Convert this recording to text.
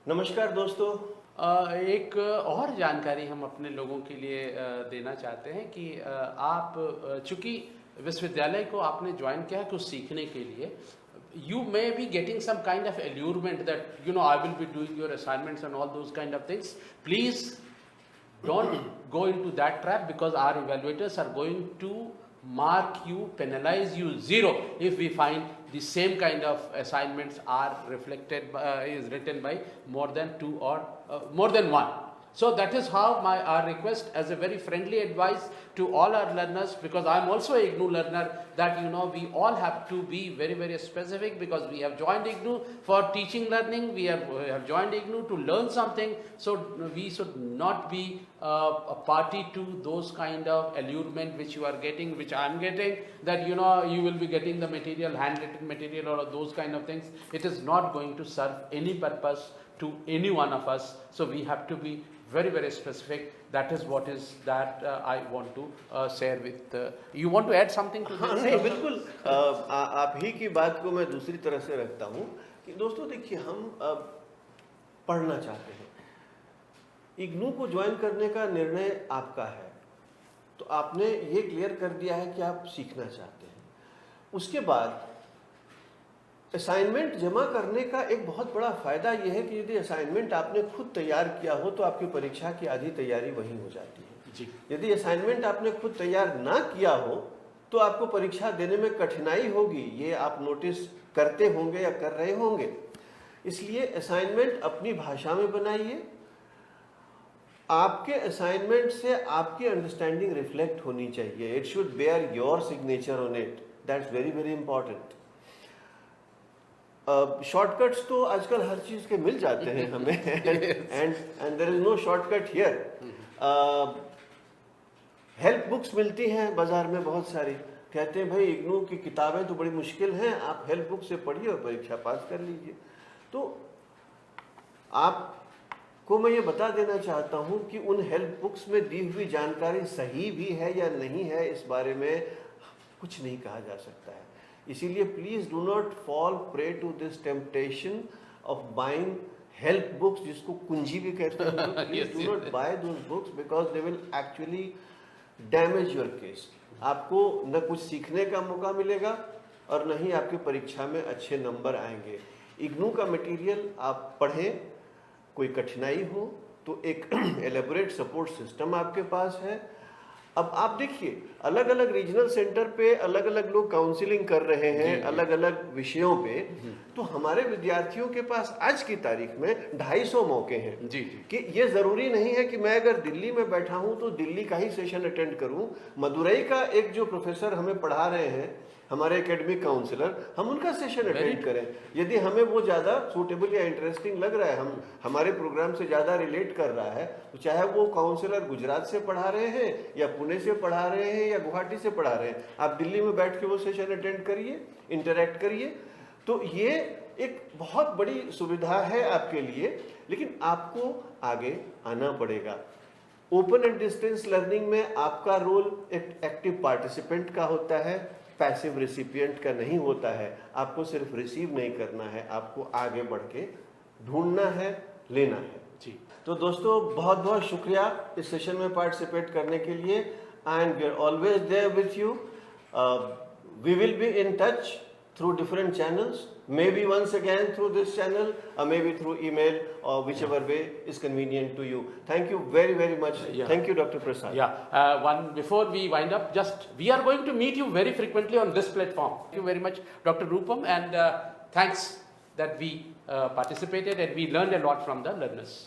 नमस्कार दोस्तों। एक और जानकारी हम अपने लोगों के लिए देना चाहते हैं कि आप चूंकि विश्वविद्यालय को आपने ज्वाइन किया है कुछ सीखने के लिए, you may be getting some kind of allurement that I will be doing your assignments and all those kind of things. Please don't go into that trap, because our evaluators are going to mark you, penalize you zero if we find the same kind of assignments are reflected by, is written by more than two or more than one. So that is how our request as a very friendly advice to all our learners, because I am also a IGNOU learner, that we all have to be very very specific, because we have joined IGNOU for teaching learning, we have joined IGNOU to learn something. So we should not be a party to those kind of allurement which you are getting, which I am getting, that you will be getting the material, handwritten material or those kind of things. It is not going to serve any purpose to any one of us. So we have to be very very specific. That is what is that I want to share with you. Want to add something to हाँ this? नहीं बिल्कुल, आप ही की बात को मैं दूसरी तरह से रखता हूँ कि दोस्तों देखिए, हम पढ़ना चाहते हैं, इग्नू को ज्वाइन करने का निर्णय आपका है, तो आपने ये क्लियर कर दिया है कि आप सीखना चाहते हैं। उसके बाद असाइनमेंट जमा करने का एक बहुत बड़ा फ़ायदा यह है कि यदि असाइनमेंट आपने खुद तैयार किया हो तो आपकी परीक्षा की आधी तैयारी वहीं हो जाती है जी। यदि असाइनमेंट आपने खुद तैयार ना किया हो तो आपको परीक्षा देने में कठिनाई होगी, ये आप नोटिस करते होंगे या कर रहे होंगे। इसलिए असाइनमेंट अपनी भाषा में बनाइए। आपके असाइनमेंट से आपकी अंडरस्टैंडिंग रिफ्लेक्ट होनी चाहिए। It should bear your signature on it. That's very very important. Shortcuts तो आजकल हर चीज़ के मिल जाते हैं हमें, and there is no shortcut here. Help books मिलती हैं बाजार में बहुत सारी, कहते हैं भाई इग्नू की किताबें तो बड़ी मुश्किल हैं, आप हेल्प बुक से पढ़िए और परीक्षा पास कर लीजिए। तो आपको मैं ये बता देना चाहता हूँ कि उन हेल्प बुक्स में दी हुई जानकारी सही भी है या नहीं है, इस बारे में कुछ नहीं कहा जा सकता है। इसीलिए please do not fall prey to this temptation of buying help books, जिसको कुंजी भी कहते हैं। Please do not buy those books because they will actually damage your case. आपको न कुछ सीखने का मौका मिलेगा और न ही आपकी परीक्षा में अच्छे नंबर आएंगे। इग्नू का मटेरियल आप पढ़ें, कोई कठिनाई हो तो एक एलेबोरेट सपोर्ट सिस्टम आपके पास है। अब आप देखिए, अलग अलग रीजनल सेंटर पे अलग अलग लोग काउंसलिंग कर रहे हैं अलग अलग विषयों पे, तो हमारे विद्यार्थियों के पास आज की तारीख में 250 मौके हैं जी। कि ये ज़रूरी नहीं है कि मैं अगर दिल्ली में बैठा हूँ तो दिल्ली का ही सेशन अटेंड करूँ। मदुरई का एक जो प्रोफेसर हमें पढ़ा रहे हैं, हमारे एकेडमिक काउंसलर, हम उनका सेशन अटेंड करें। यदि हमें वो ज़्यादा सूटेबल या इंटरेस्टिंग लग रहा है, हमारे प्रोग्राम से ज़्यादा रिलेट कर रहा है, तो चाहे वो काउंसलर गुजरात से पढ़ा रहे हैं या पुणे से पढ़ा रहे हैं या गुवाहाटी से पढ़ा रहे हैं, आप दिल्ली में बैठ के वो सेशन अटेंड करिए, इंटरेक्ट करिए। तो ये एक बहुत बड़ी सुविधा है आपके लिए, लेकिन आपको आगे आना पड़ेगा। ओपन एंड डिस्टेंस लर्निंग में आपका रोल एक एक्टिव पार्टिसिपेंट का होता है, पैसिव रिसिपिएंट का नहीं होता है। आपको सिर्फ रिसीव नहीं करना है, आपको आगे बढ़ के ढूंढना है, लेना है। जी। तो दोस्तों बहुत बहुत शुक्रिया इस सेशन में पार्टिसिपेट करने के लिए, and we are always there with you. We will be in touch through different channels, maybe once again through this channel or maybe through email or whichever way is convenient to you. Thank you very very much. Thank you, Dr. Prasad. One before we wind up, just we are going to meet you very frequently on this platform. Thank you very much, Dr. Rupam, and thanks that we participated and we learned a lot from the learners.